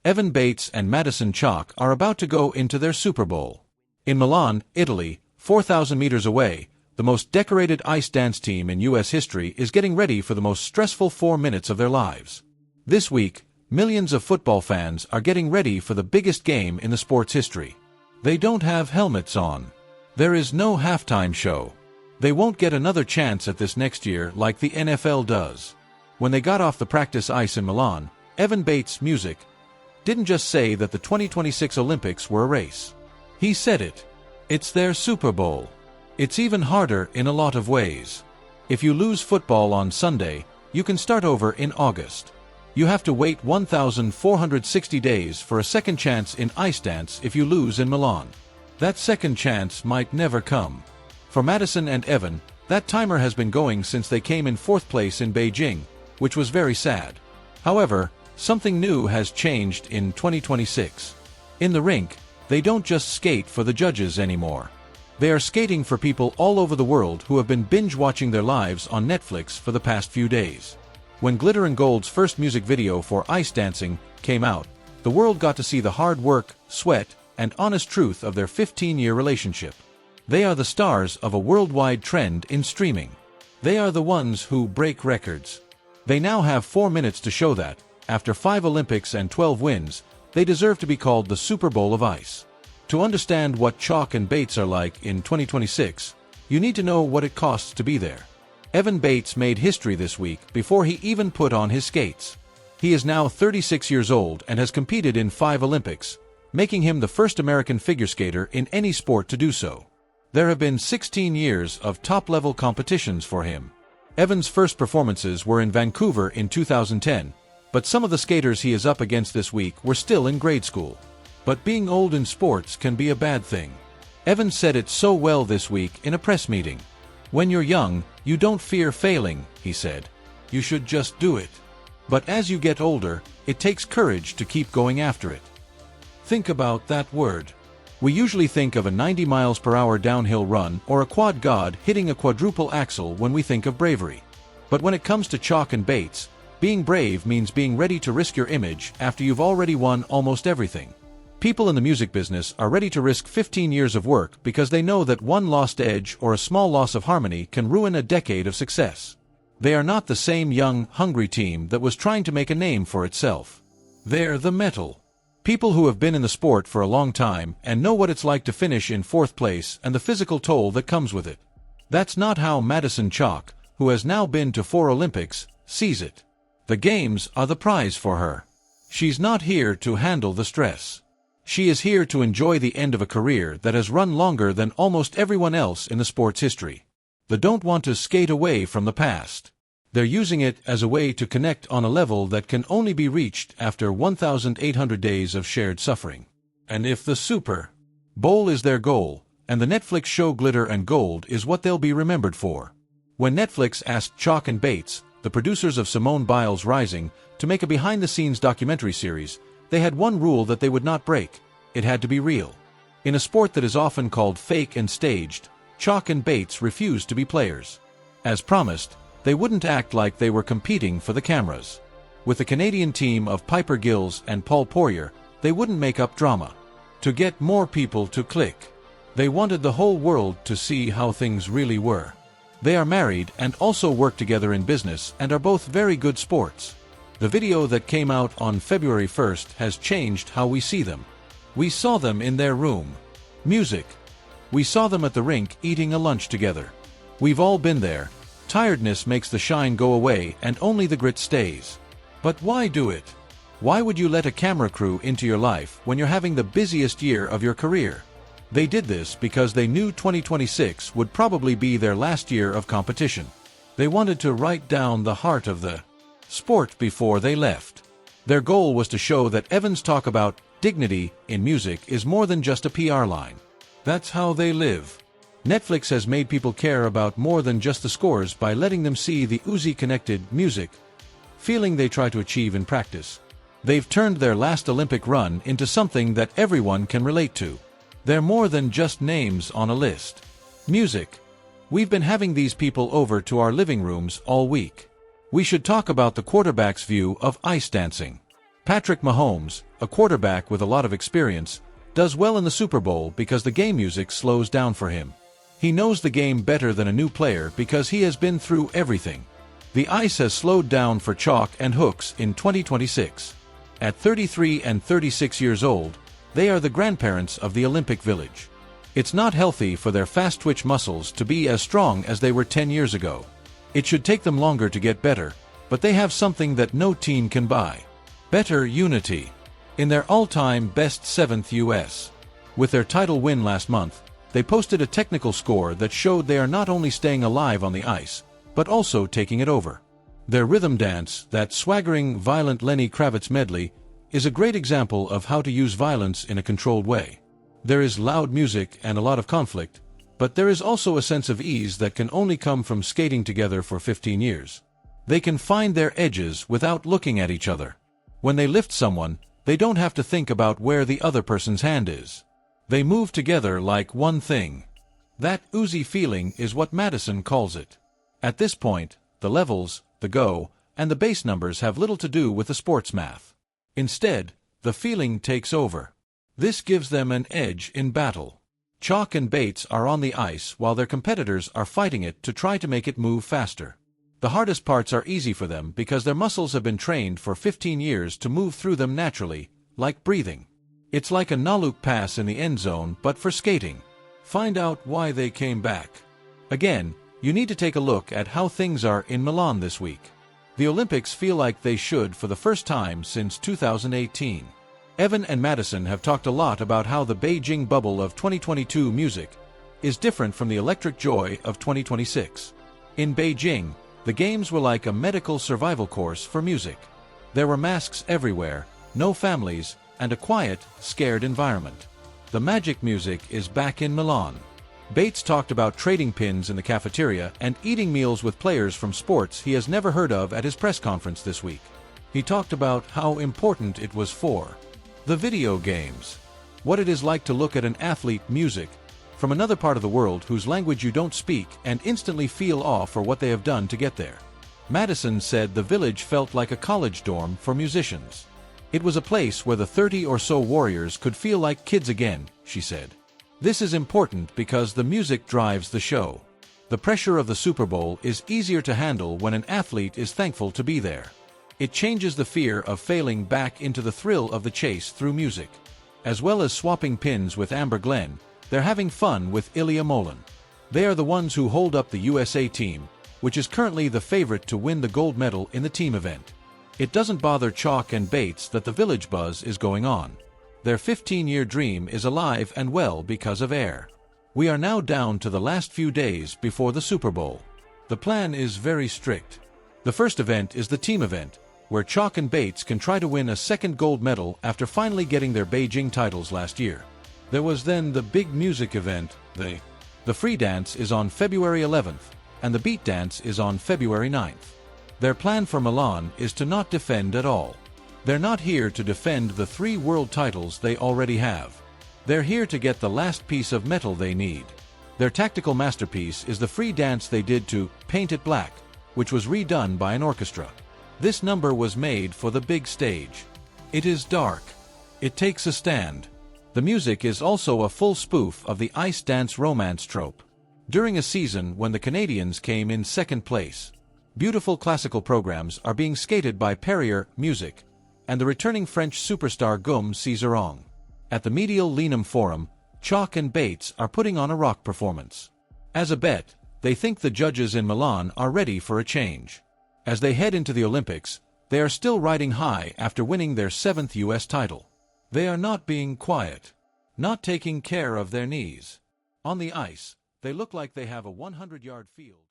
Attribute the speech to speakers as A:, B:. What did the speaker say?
A: Evan Bates and Madison Chock are about to go into their Super Bowl. In Milan, Italy, 4,000 meters away, the most decorated ice dance team in U.S. history is getting ready for the most stressful 4 minutes of their lives. This week, millions of football fans are getting ready for the biggest game in the sport's history. They don't have helmets on. There is no halftime show. They won't get another chance at this next year like the NFL does. When they got off the practice ice in Milan, Evan Bates' music didn't just say that the 2026 Olympics were a race. He said it. It's their Super Bowl. It's even harder in a lot of ways. If you lose football on Sunday, you can start over in August. You have to wait 1,460 days for a second chance in ice dance if you lose in Milan. That second chance might never come. For Madison and Evan, that timer has been going since they came in 4th place in Beijing, which was very sad. However, something new has changed in 2026. In the rink, they don't just skate for the judges anymore. They are skating for people all over the world who have been binge-watching their lives on Netflix for the past few days. When Glitter and Gold's first music video for ice dancing came out, the world got to see the hard work, sweat, and honest truth of their 15-year relationship. They are the stars of a worldwide trend in streaming. They are the ones who break records. They now have 4 minutes to show that, after 5 Olympics and 12 wins, they deserve to be called the Super Bowl of ice. To understand what Chock and Bates are like in 2026, you need to know what it costs to be there. Evan Bates made history this week before he even put on his skates. He is now 36 years old and has competed in 5 Olympics, making him the first American figure skater in any sport to do so. There have been 16 years of top-level competitions for him. Evan's first performances were in Vancouver in 2010, but some of the skaters he is up against this week were still in grade school. But being old in sports can be a bad thing. Evan said it so well this week in a press meeting. When you're young, you don't fear failing, he said. You should just do it. But as you get older, it takes courage to keep going after it. Think about that word. We usually think of a 90 miles per hour downhill run or a quad god hitting a quadruple axel when we think of bravery. But when it comes to Chock and Bates, being brave means being ready to risk your image after you've already won almost everything. People in the music business are ready to risk 15 years of work because they know that one lost edge or a small loss of harmony can ruin a decade of success. They are not the same young, hungry team that was trying to make a name for itself. They're the metal. People who have been in the sport for a long time and know what it's like to finish in 4th place and the physical toll that comes with it. That's not how Madison Chock, who has now been to 4 Olympics, sees it. The games are the prize for her. She's not here to handle the stress. She is here to enjoy the end of a career that has run longer than almost everyone else in the sport's history. They don't want to skate away from the past. They're using it as a way to connect on a level that can only be reached after 1,800 days of shared suffering. And if the Super Bowl is their goal, and the Netflix show Glitter and Gold is what they'll be remembered for. When Netflix asked Chock and Bates, the producers of Simone Biles' Rising, to make a behind-the-scenes documentary series, they had one rule that they would not break. It had to be real. In a sport that is often called fake and staged, Chock and Bates refused to be players. As promised, they wouldn't act like they were competing for the cameras. With the Canadian team of Piper Gills and Paul Poirier, they wouldn't make up drama. To get more people to click. They wanted the whole world to see how things really were. They are married and also work together in business and are both very good sports. The video that came out on February 1st has changed how we see them. We saw them in their room. Music. We saw them at the rink eating a lunch together. We've all been there. Tiredness makes the shine go away and only the grit stays. But why do it? Why would you let a camera crew into your life when you're having the busiest year of your career? They did this because they knew 2026 would probably be their last year of competition. They wanted to write down the heart of the sport before they left. Their goal was to show that Evan's talk about dignity in music is more than just a PR line. That's how they live. Netflix has made people care about more than just the scores by letting them see the Uzi-connected music feeling they try to achieve in practice. They've turned their last Olympic run into something that everyone can relate to. They're more than just names on a list. Music. We've been having these people over to our living rooms all week. We should talk about the quarterback's view of ice dancing. Patrick Mahomes, a quarterback with a lot of experience, does well in the Super Bowl because the game music slows down for him. He knows the game better than a new player because he has been through everything. The ice has slowed down for Chock and Hooks in 2026. At 33 and 36 years old, they are the grandparents of the Olympic Village. It's not healthy for their fast-twitch muscles to be as strong as they were 10 years ago. It should take them longer to get better, but they have something that no team can buy. Better unity. In their all-time best 7th U.S. with their title win last month, they posted a technical score that showed they are not only staying alive on the ice, but also taking it over. Their rhythm dance, that swaggering, violent Lenny Kravitz medley, is a great example of how to use violence in a controlled way. There is loud music and a lot of conflict, but there is also a sense of ease that can only come from skating together for 15 years. They can find their edges without looking at each other. When they lift someone, they don't have to think about where the other person's hand is. They move together like one thing. That oozy feeling is what Madison calls it. At this point, the levels, the go, and the base numbers have little to do with the sports math. Instead, the feeling takes over. This gives them an edge in battle. Chock and Bates are on the ice while their competitors are fighting it to try to make it move faster. The hardest parts are easy for them because their muscles have been trained for 15 years to move through them naturally, like breathing. It's like a Naluk pass in the end zone but for skating. Find out why they came back. Again, you need to take a look at how things are in Milan this week. The Olympics feel like they should for the first time since 2018. Evan and Madison have talked a lot about how the Beijing bubble of 2022 music is different from the electric joy of 2026. In Beijing, the games were like a medical survival course for music. There were masks everywhere, no families, and a quiet, scared environment. The magic music is back in Milan. Bates talked about trading pins in the cafeteria and eating meals with players from sports he has never heard of at his press conference this week. He talked about how important it was for the video games. What it is like to look at an athlete music from another part of the world whose language you don't speak and instantly feel awe for what they have done to get there. Madison said the village felt like a college dorm for musicians. It was a place where the 30 or so warriors could feel like kids again, she said. This is important because the music drives the show. The pressure of the Super Bowl is easier to handle when an athlete is thankful to be there. It changes the fear of failing back into the thrill of the chase through music. As well as swapping pins with Amber Glenn, they're having fun with Ilya Molin. They are the ones who hold up the USA team, which is currently the favorite to win the gold medal in the team event. It doesn't bother Chock and Bates that the village buzz is going on. Their 15-year dream is alive and well because of air. We are now down to the last few days before the Super Bowl. The plan is very strict. The first event is the team event, where Chock and Bates can try to win a second gold medal after finally getting their Beijing titles last year. There was then the big music event, the free dance is on February 11th, and the beat dance is on February 9th. Their plan for Milan is to not defend at all. They're not here to defend the 3 world titles they already have. They're here to get the last piece of metal they need. Their tactical masterpiece is the free dance they did to Paint It Black, which was redone by an orchestra. This number was made for the big stage. It is dark. It takes a stand. The music is also a full spoof of the ice dance romance trope. During a season when the Canadians came in second place, beautiful classical programs are being skated by Perrier Music and the returning French superstar Guillaume Césaron. At the Medial Lenum Forum, Chock and Bates are putting on a rock performance. As a bet, they think the judges in Milan are ready for a change. As they head into the Olympics, they are still riding high after winning their 7th U.S. title. They are not being quiet, not taking care of their knees. On the ice, they look like they have a 100-yard field.